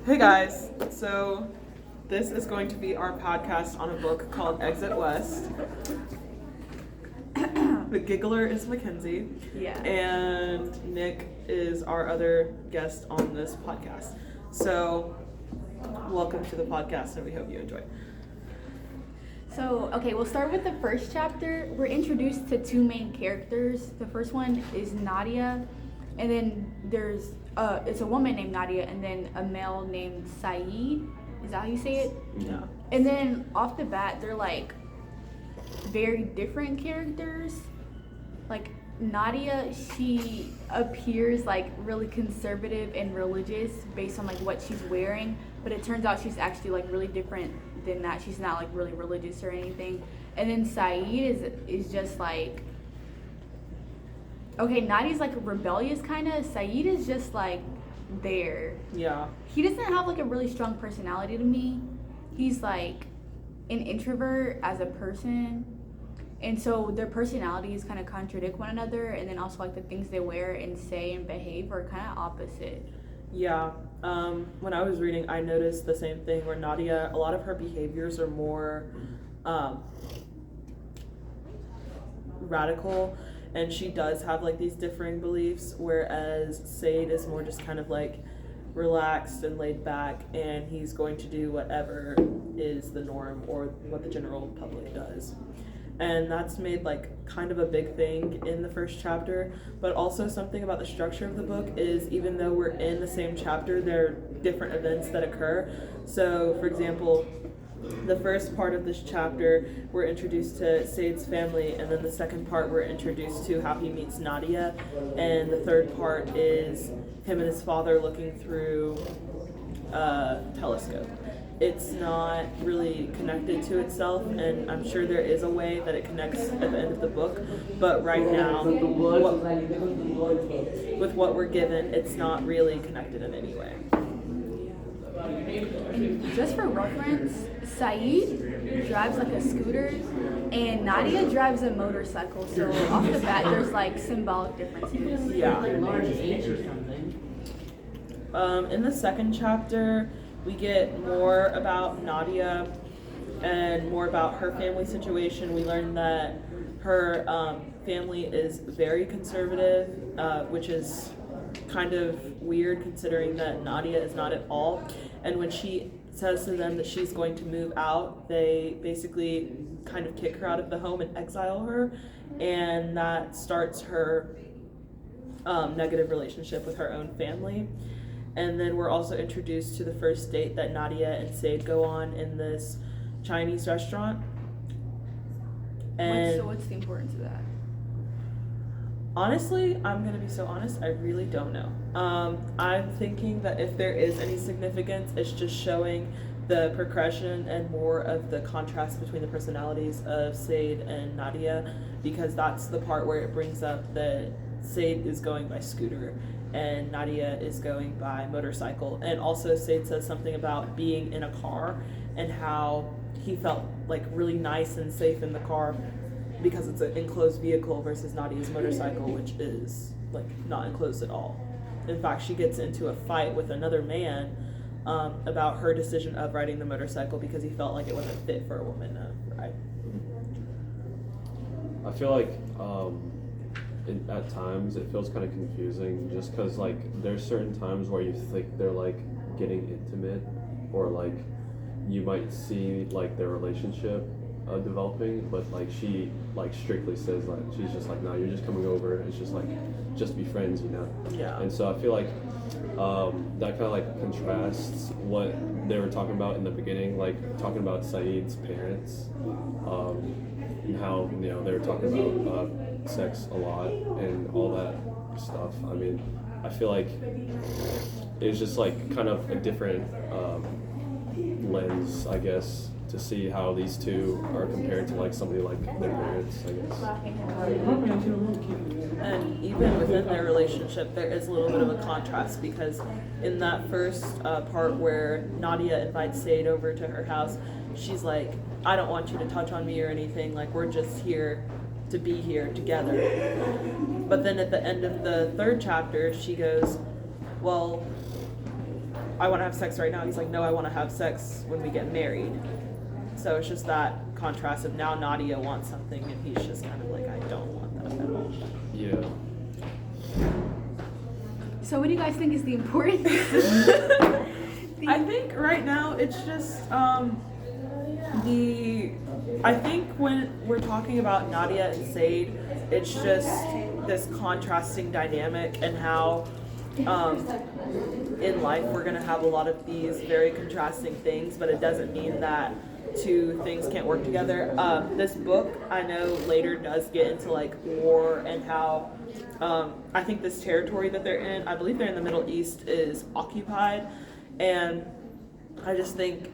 Hey guys, so this is going to be our podcast on a book called Exit West. The giggler is Mackenzie, Yeah. and Nick is our other guest on this podcast. So, welcome to the podcast, and we hope you enjoy. So, okay, we'll start with the first chapter. We're introduced to two main characters. The first one is Nadia, and then there's it's a woman named Nadia, and then a male named Saeed. Is that how you say it? Yeah. And then off the bat, they're like very different characters. Like Nadia, she appears like really conservative and religious based on like what she's wearing, but it turns out she's actually like really different than that. She's not like really religious or anything. And then Saeed is just like, okay, Nadia's like rebellious kind of. Saeed is just like there. Yeah. He doesn't have like a really strong personality to me. He's like an introvert as a person, and so their personalities kind of contradict one another, and then also like the things they wear and say and behave are kind of opposite. Yeah. When I was reading, I noticed the same thing where Nadia, a lot of her behaviors are more radical, and she does have like these differing beliefs, whereas Said is more just kind of like relaxed and laid back, and he's going to do whatever is the norm or what the general public does. And that's made like kind of a big thing in the first chapter. But also something about the structure of the book is, even though we're in the same chapter, there are different events that occur. So for example, the first part of this chapter, we're introduced to Said's family, and then the second part we're introduced to how he meets Nadia, and the third part is him and his father looking through a telescope. It's not really connected to itself, and I'm sure there is a way that it connects at the end of the book, but right now, with what we're given, it's not really connected in any way. Just for reference, Saeed drives like a scooter, and Nadia drives a motorcycle. So off the bat, there's like symbolic differences. Yeah. Large age or something. In the second chapter, we get more about Nadia and more about her family situation. We learn that her family is very conservative, which is kind of weird considering that Nadia is not at all. And when she says to them that she's going to move out, they basically kind of kick her out of the home and exile her, and that starts her negative relationship with her own family. And then we're also introduced to the first date that Nadia and Said go on in this Chinese restaurant. And So what's the importance of that? honestly, I'm gonna be so honest, I really don't know. I'm thinking that if there is any significance, it's just showing the progression and more of the contrast between the personalities of Said and Nadia, because that's the part where it brings up that Said is going by scooter and Nadia is going by motorcycle. And also Said says something about being in a car and how he felt like really nice and safe in the car because it's an enclosed vehicle versus Nadia's motorcycle, which is like not enclosed at all. In fact, she gets into a fight with another man about her decision of riding the motorcycle because he felt like it wasn't fit for a woman to ride. I feel like at times it feels kind of confusing just because like there's certain times where you think they're like getting intimate, or like you might see like their relationship developing, but like she like strictly says like she's just like, no, you're just coming over, it's just like just be friends, you know. Yeah. And so I feel like that kind of like contrasts what they were talking about in the beginning, like talking about Saeed's parents, and how, you know, they were talking about sex a lot and all that stuff. I mean, I feel like it's just like kind of a different lens, I guess, to see how these two are compared to like somebody like their parents, I guess. And even within their relationship, there is a little bit of a contrast, because in that first part where Nadia invites Said over to her house, she's like, I don't want you to touch on me or anything, like we're just here to be here together. But then at the end of the third chapter, she goes, well, I want to have sex right now. He's like, no, I want to have sex when we get married. So it's just that contrast of now Nadia wants something and he's just kind of like, I don't want that at all. Yeah. So what do you guys think is the importance? I think right now it's just I think when we're talking about Nadia and Said, it's just this contrasting dynamic and how in life we're gonna have a lot of these very contrasting things, but it doesn't mean that two things can't work together. This book I know later does get into like war and how I think this territory that they're in, I believe they're in the Middle East, is occupied, and I just think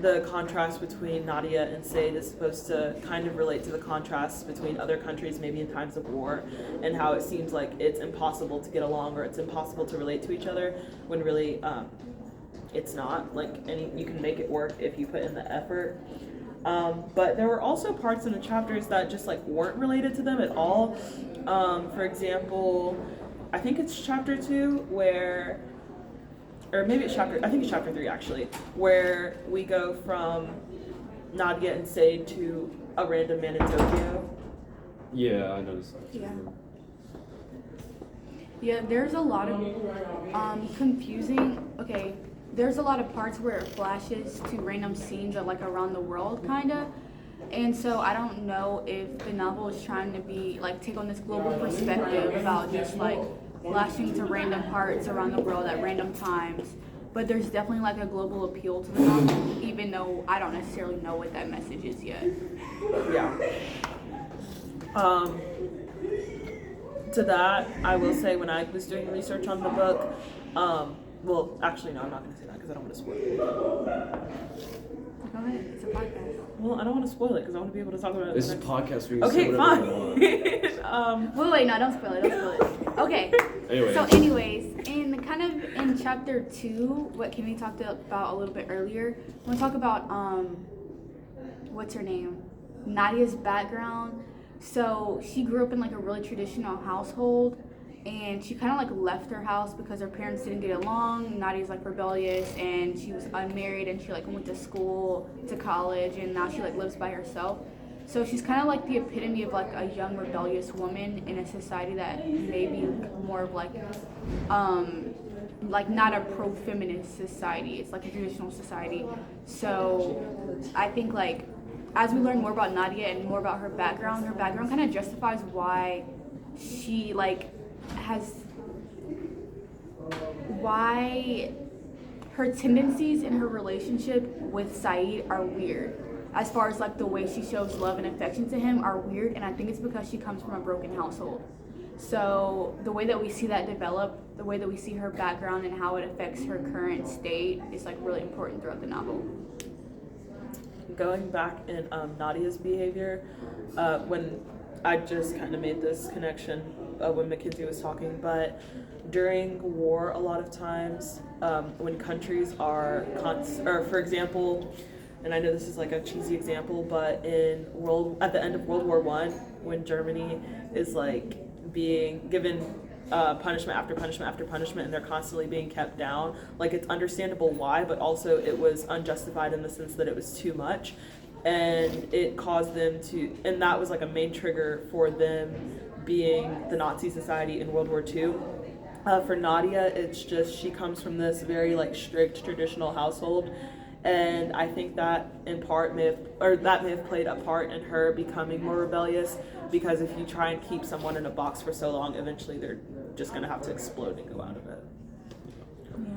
the contrast between Nadia and Said is supposed to kind of relate to the contrast between other countries maybe in times of war, and how it seems like it's impossible to get along or it's impossible to relate to each other when really it's not. Like, you can make it work if you put in the effort. But there were also parts in the chapters that just like weren't related to them at all. For example, I think it's chapter 2 where, or maybe it's I think it's chapter 3 actually, where we go from Nadia and Said to a random man in Tokyo. Yeah, I noticed that. Yeah. Yeah, there's a lot of confusing. Okay, there's a lot of parts where it flashes to random scenes of like around the world, kinda. And so I don't know if the novel is trying to be like take on this global perspective about just like flashing to random parts around the world at random times. But there's definitely like a global appeal to the novel, even though I don't necessarily know what that message is yet. Yeah. To that, I will say when I was doing research on the book, well, actually, no, I'm not going to say that because I don't want to spoil it. Go ahead, it's a podcast. Well, I don't want to spoil it because I want to be able to talk about it. This is a podcast. We can Okay, say whatever we fine. want. Wait, no, don't spoil it, don't spoil it. Okay. Anyway. So anyways, in chapter 2, what Kimmy talked about a little bit earlier, I want to talk about, what's her name? Nadia's background. So she grew up in like a really traditional household, and she kind of like left her house because her parents didn't get along. Nadia's like rebellious, and she was unmarried, and she like went to school, to college, and now she like lives by herself. So she's kind of like the epitome of like a young rebellious woman in a society that may be more of like not a pro-feminist society. It's like a traditional society. So I think like as we learn more about Nadia and more about her background kind of justifies why she like why her tendencies in her relationship with Said are weird. As far as like the way she shows love and affection to him are weird, and I think it's because she comes from a broken household. So the way that we see that develop, the way that we see her background and how it affects her current state is like really important throughout the novel. Going back in Nadia's behavior, when I just kind of made this connection when Mackenzie was talking, but during war, a lot of times when countries are, for example, and I know this is like a cheesy example, but at the end of World War I, when Germany is like being given punishment after punishment after punishment, and they're constantly being kept down, like it's understandable why, but also it was unjustified in the sense that it was too much, and it caused them to, and that was like a main trigger for them being the Nazi society in World War II. For Nadia, it's just she comes from this very like strict traditional household, and I think that in part may have played a part in her becoming more rebellious, because if you try and keep someone in a box for so long, eventually they're just going to have to explode and go out of it. Yeah.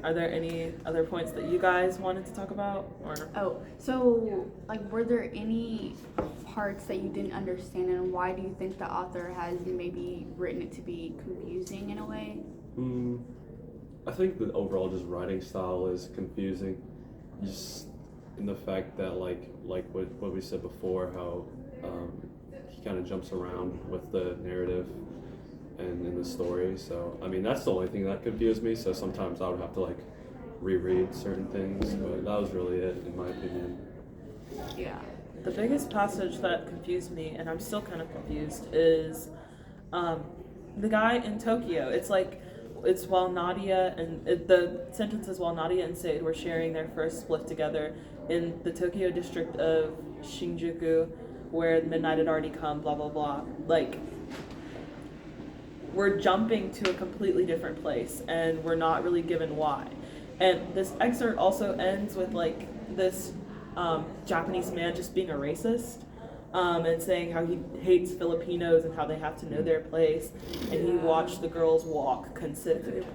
Are there any other points that you guys wanted to talk about? So like were there any parts that you didn't understand, and why do you think the author has maybe written it to be confusing in a way? I think the overall just writing style is confusing, just in the fact that like what we said before, how he kind of jumps around with the narrative and in the story. So I mean that's the only thing that confused me. So sometimes I would have to like reread certain things, but that was really it in my opinion. Yeah. The biggest passage that confused me, and I'm still kind of confused, is the guy in Tokyo. It's while Nadia and the sentence is while Nadia and Sade were sharing their first split together in the Tokyo district of Shinjuku, where midnight had already come. Blah blah blah. Like, we're jumping to a completely different place, and we're not really given why. And this excerpt also ends with like this Japanese man just being a racist. And saying how he hates Filipinos and how they have to know their place, and he watched the girls walk considered.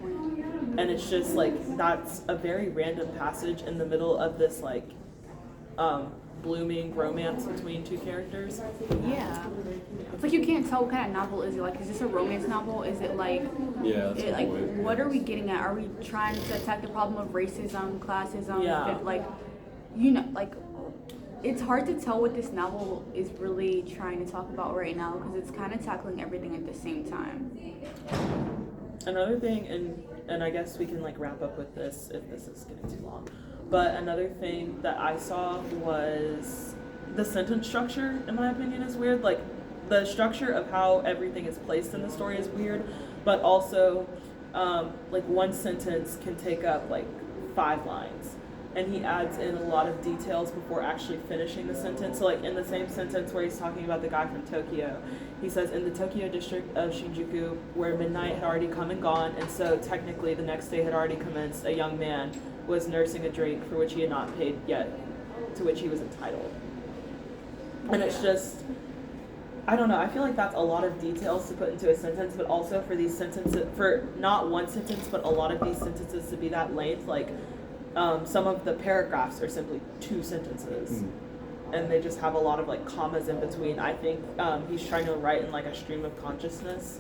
And it's just like, that's a very random passage in the middle of this like blooming romance between two characters. Yeah. It's like you can't tell what kind of novel is it. Like, is this a romance novel? Is it like, Yeah, that's a like, good point. what are we getting at? Are we trying to attack the problem of racism, classism? Yeah. Like, you know, like, it's hard to tell what this novel is really trying to talk about right now because it's kind of tackling everything at the same time. Another thing, and I guess we can like wrap up with this if this is getting too long, but another thing that I saw was the sentence structure, in my opinion, is weird. Like, the structure of how everything is placed in the story is weird, but also like one sentence can take up like 5 lines. And he adds in a lot of details before actually finishing the sentence. So like in the same sentence where he's talking about the guy from Tokyo, he says, in the Tokyo district of Shinjuku, where midnight had already come and gone, and so technically the next day had already commenced, a young man was nursing a drink for which he had not paid yet, to which he was entitled. And it's just, I don't know, I feel like that's a lot of details to put into a sentence, but also for these sentences, for not one sentence, but a lot of these sentences to be that length, like, some of the paragraphs are simply 2 sentences, and they just have a lot of like commas in between. I think he's trying to write in like a stream of consciousness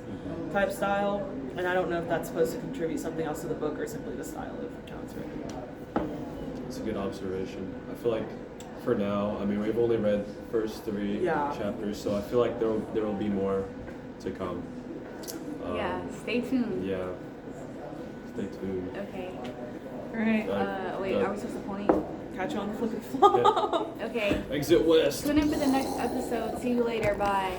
type style, and I don't know if that's supposed to contribute something else to the book or simply the style of how it's written. It's a good observation. I feel like for now, I mean, we've only read the first 3 chapters, so I feel like there will be more to come. Yeah, stay tuned. Yeah, stay tuned. Okay. Alright, Wait, are we supposed to point? catch you on the flipping flop. Okay. Exit west. Tune in for the next episode. See you later. Bye.